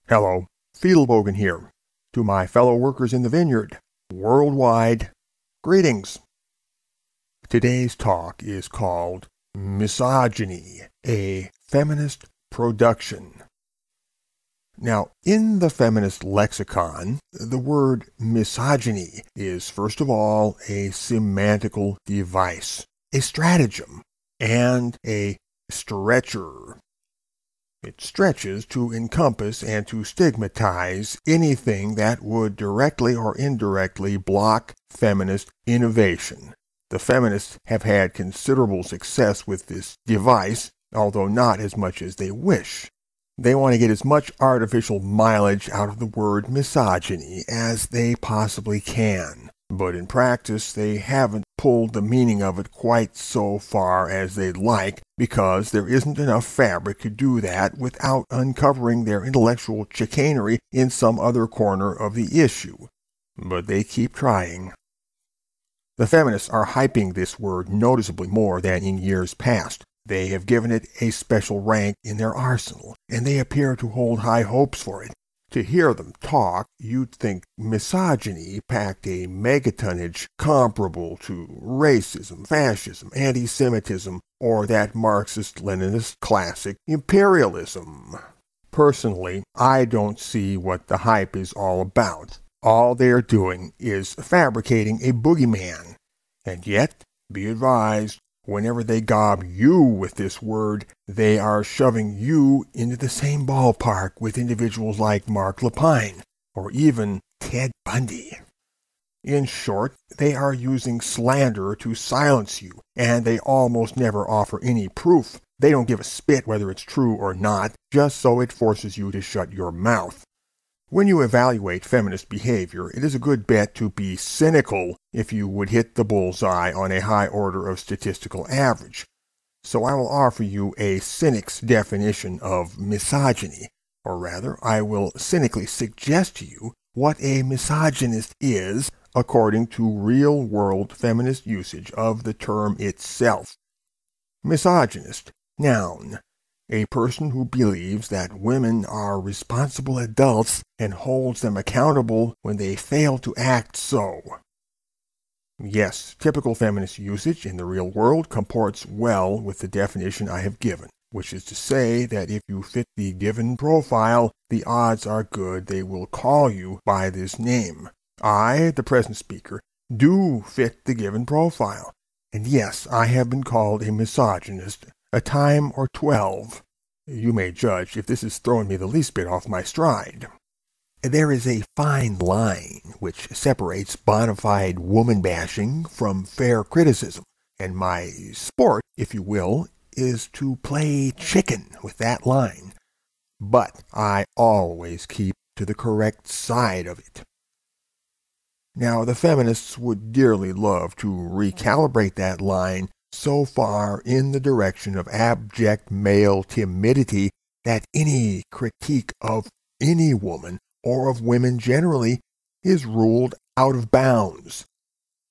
Hello, Fiedelbogen here. To my fellow workers in the vineyard, worldwide, greetings. Today's talk is called Misogyny, a Feminist Production. Now, in the feminist lexicon, the word misogyny is, first of all, a semantical device, a stratagem, and a stretcher. It stretches to encompass and to stigmatize anything that would directly or indirectly block feminist innovation. The feminists have had considerable success with this device, although not as much as they wish. They want to get as much artificial mileage out of the word misogyny as they possibly can. But in practice, they haven't pulled the meaning of it quite so far as they'd like, because there isn't enough fabric to do that without uncovering their intellectual chicanery in some other corner of the issue. But they keep trying. The feminists are hyping this word noticeably more than in years past. They have given it a special rank in their arsenal, and they appear to hold high hopes for it. To hear them talk, you'd think misogyny packed a megatonnage comparable to racism, fascism, anti-Semitism, or that Marxist-Leninist classic imperialism. Personally, I don't see what the hype is all about. All they're doing is fabricating a boogeyman. And yet, be advised, whenever they gob you with this word, they are shoving you into the same ballpark with individuals like Mark Lapine, or even Ted Bundy. In short, they are using slander to silence you, and they almost never offer any proof. They don't give a spit whether it's true or not, just so it forces you to shut your mouth. When you evaluate feminist behavior, it is a good bet to be cynical if you would hit the bullseye on a high order of statistical average. So I will offer you a cynic's definition of misogyny, or rather, I will cynically suggest to you what a misogynist is according to real-world feminist usage of the term itself. Misogynist, noun. A person who believes that women are responsible adults and holds them accountable when they fail to act so. Yes, typical feminist usage in the real world comports well with the definition I have given, which is to say that if you fit the given profile, the odds are good they will call you by this name. I, the present speaker, do fit the given profile, and yes, I have been called a misogynist a time or 12. You may judge if this is throwing me the least bit off my stride. There is a fine line which separates bona fide woman-bashing from fair criticism, and my sport, if you will, is to play chicken with that line. But I always keep to the correct side of it. Now, the feminists would dearly love to recalibrate that line so far in the direction of abject male timidity that any critique of any woman, or of women generally, is ruled out of bounds.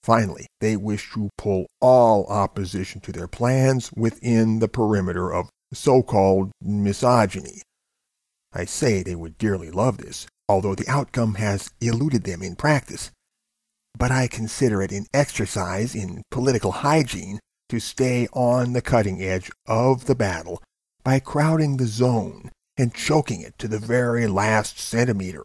Finally, they wish to pull all opposition to their plans within the perimeter of so-called misogyny. I say they would dearly love this, although the outcome has eluded them in practice. But I consider it an exercise in political hygiene to stay on the cutting edge of the battle by crowding the zone and choking it to the very last centimeter.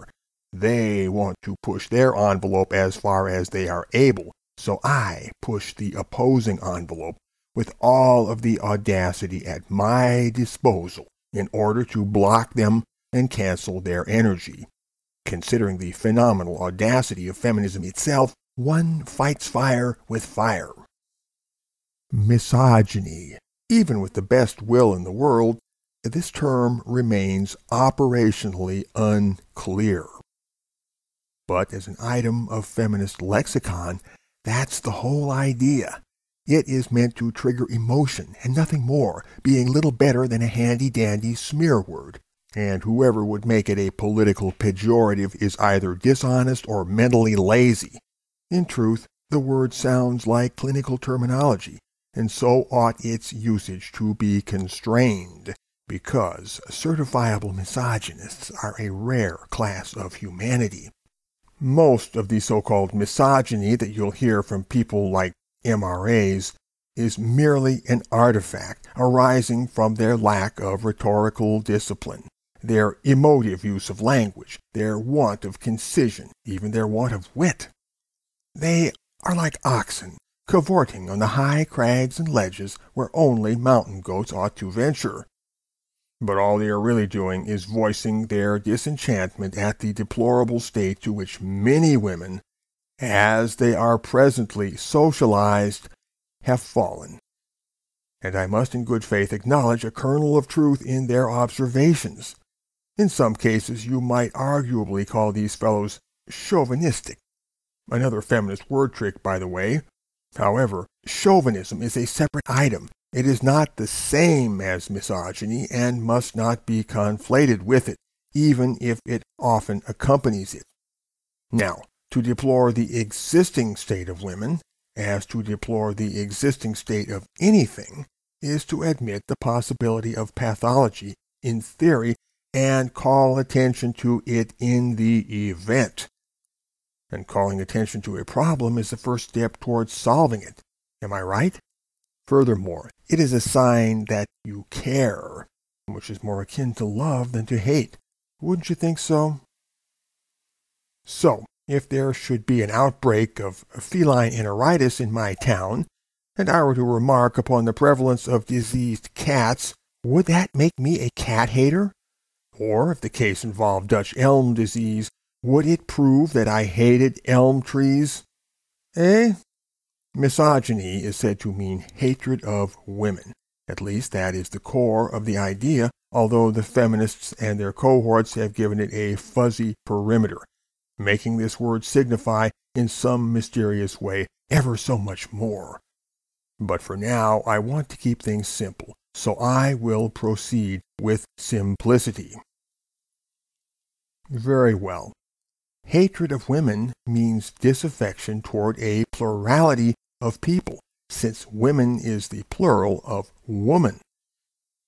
They want to push their envelope as far as they are able, so I push the opposing envelope with all of the audacity at my disposal in order to block them and cancel their energy. Considering the phenomenal audacity of feminism itself, one fights fire with fire. Misogyny. Even with the best will in the world, this term remains operationally unclear. But as an item of feminist lexicon, that's the whole idea. It is meant to trigger emotion and nothing more, being little better than a handy-dandy smear word. And whoever would make it a political pejorative is either dishonest or mentally lazy. In truth, the word sounds like clinical terminology, and so ought its usage to be constrained. because certifiable misogynists are a rare class of humanity. Most of the so-called misogyny that you'll hear from people like MRAs is merely an artifact arising from their lack of rhetorical discipline, their emotive use of language, their want of concision, even their want of wit. They are like oxen, cavorting on the high crags and ledges where only mountain goats ought to venture. But all they are really doing is voicing their disenchantment at the deplorable state to which many women, as they are presently socialized, have fallen. And I must in good faith acknowledge a kernel of truth in their observations. In some cases you might arguably call these fellows chauvinistic. Another feminist word trick, by the way. However, chauvinism is a separate item. It is not the same as misogyny and must not be conflated with it, even if it often accompanies it. Now, to deplore the existing state of women, as to deplore the existing state of anything, is to admit the possibility of pathology in theory and call attention to it in the event. And calling attention to a problem is the first step towards solving it. Am I right? Furthermore, it is a sign that you care, which is more akin to love than to hate. Wouldn't you think so? So, if there should be an outbreak of feline enteritis in my town, and I were to remark upon the prevalence of diseased cats, would that make me a cat hater? Or, if the case involved Dutch elm disease, would it prove that I hated elm trees? Misogyny is said to mean hatred of women. At least that is the core of the idea, although the feminists and their cohorts have given it a fuzzy perimeter, making this word signify, in some mysterious way, ever so much more. But for now, I want to keep things simple, so I will proceed with simplicity. Very well. Hatred of women means disaffection toward a plurality of people, since women is the plural of woman.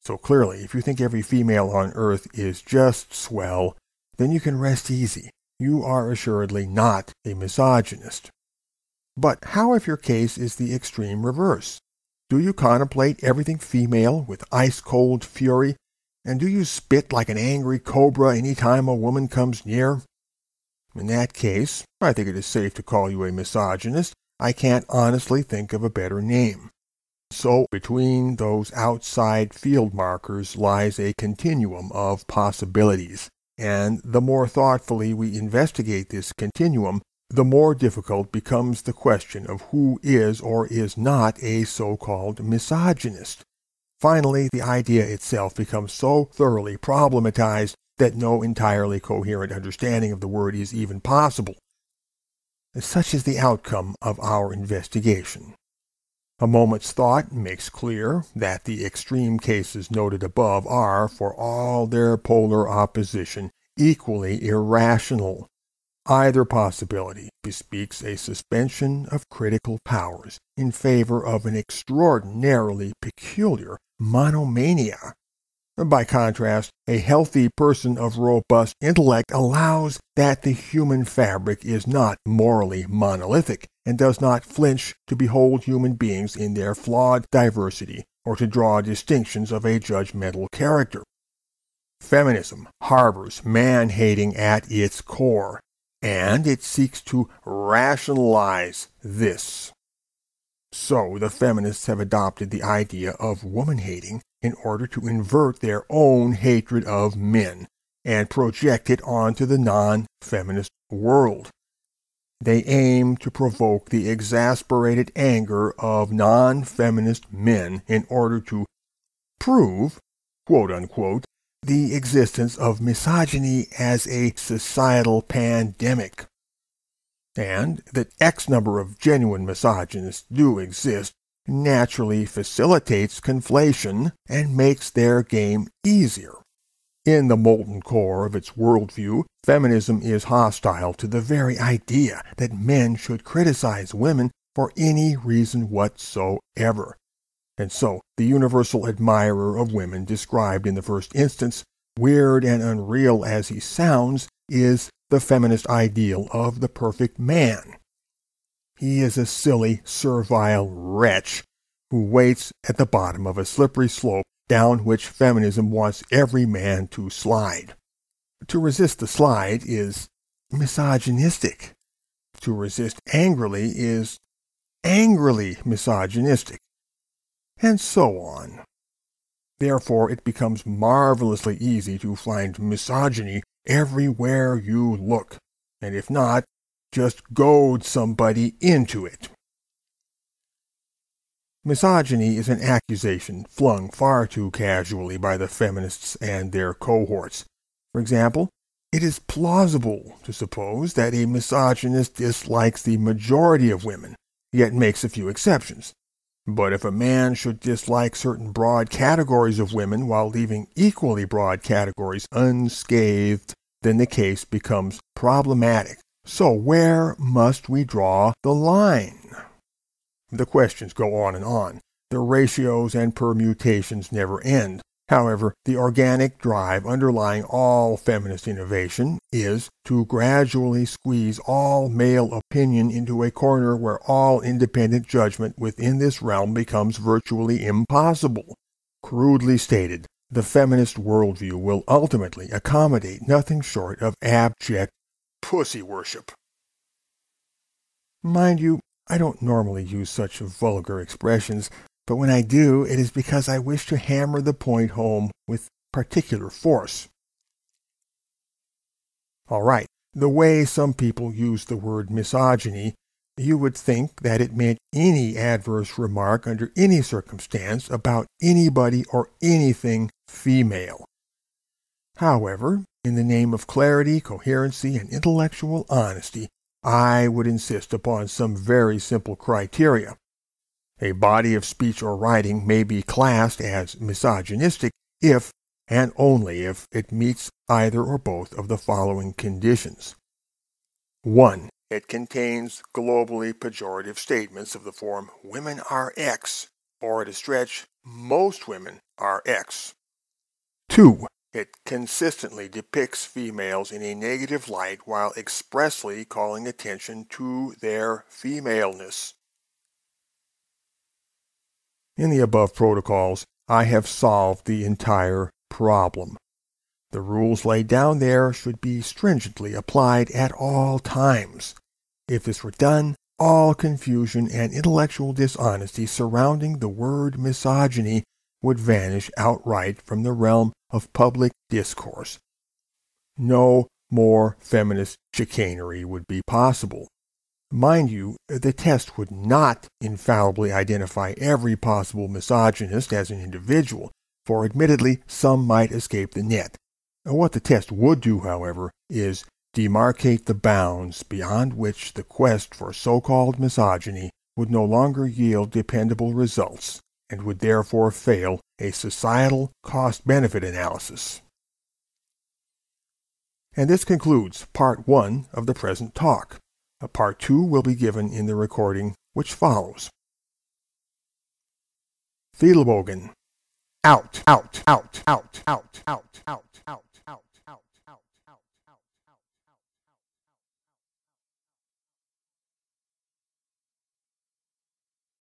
So clearly, if you think every female on earth is just swell, then you can rest easy. You are assuredly not a misogynist. But how if your case is the extreme reverse? Do you contemplate everything female with ice-cold fury? And do you spit like an angry cobra any time a woman comes near? In that case, I think it is safe to call you a misogynist. I can't honestly think of a better name. So between those outside field markers lies a continuum of possibilities, and the more thoughtfully we investigate this continuum, the more difficult becomes the question of who is or is not a so-called misogynist. Finally, the idea itself becomes so thoroughly problematized that no entirely coherent understanding of the word is even possible. Such is the outcome of our investigation. A moment's thought makes clear that the extreme cases noted above are, for all their polar opposition, equally irrational. Either possibility bespeaks a suspension of critical powers in favor of an extraordinarily peculiar monomania. By contrast, a healthy person of robust intellect allows that the human fabric is not morally monolithic and does not flinch to behold human beings in their flawed diversity or to draw distinctions of a judgmental character. Feminism harbors man-hating at its core, and it seeks to rationalize this. So the feminists have adopted the idea of woman-hating in order to invert their own hatred of men and project it onto the non-feminist world. They aim to provoke the exasperated anger of non-feminist men in order to prove, quote-unquote, the existence of misogyny as a societal pandemic. And that X number of genuine misogynists do exist naturally facilitates conflation and makes their game easier. In the molten core of its worldview, feminism is hostile to the very idea that men should criticize women for any reason whatsoever. And so, the universal admirer of women described in the first instance, weird and unreal as he sounds, is the feminist ideal of the perfect man. He is a silly, servile wretch who waits at the bottom of a slippery slope down which feminism wants every man to slide. To resist the slide is misogynistic. To resist angrily is angrily misogynistic, and so on. Therefore, it becomes marvelously easy to find misogyny everywhere you look, and if not, just goad somebody into it. Misogyny is an accusation flung far too casually by the feminists and their cohorts. For example, it is plausible to suppose that a misogynist dislikes the majority of women, yet makes a few exceptions. But if a man should dislike certain broad categories of women while leaving equally broad categories unscathed, then the case becomes problematic. So where must we draw the line? The questions go on and on. The ratios and permutations never end. However, the organic drive underlying all feminist innovation is to gradually squeeze all male opinion into a corner where all independent judgment within this realm becomes virtually impossible. Crudely stated, the feminist worldview will ultimately accommodate nothing short of abject pussy worship. Mind you, I don't normally use such vulgar expressions, but when I do, it is because I wish to hammer the point home with particular force. All right, the way some people use the word misogyny, you would think that it meant any adverse remark under any circumstance about anybody or anything female. However, in the name of clarity, coherency, and intellectual honesty, I would insist upon some very simple criteria. A body of speech or writing may be classed as misogynistic if, and only if, it meets either or both of the following conditions. 1. It contains globally pejorative statements of the form, women are X, or at a stretch, most women are X. 2. It consistently depicts females in a negative light while expressly calling attention to their femaleness. In the above protocols, I have solved the entire problem. The rules laid down there should be stringently applied at all times. If this were done, all confusion and intellectual dishonesty surrounding the word misogyny would vanish outright from the realm of public discourse. No more feminist chicanery would be possible. Mind you, the test would not infallibly identify every possible misogynist as an individual, for admittedly some might escape the net. What the test would do, however, is demarcate the bounds beyond which the quest for so-called misogyny would no longer yield dependable results, and would therefore fail a societal cost-benefit analysis. And this concludes Part 1 of the present talk. Part 2 will be given in the recording which follows. Fiedelbogen. Out, out, out, out, out, out, out, out.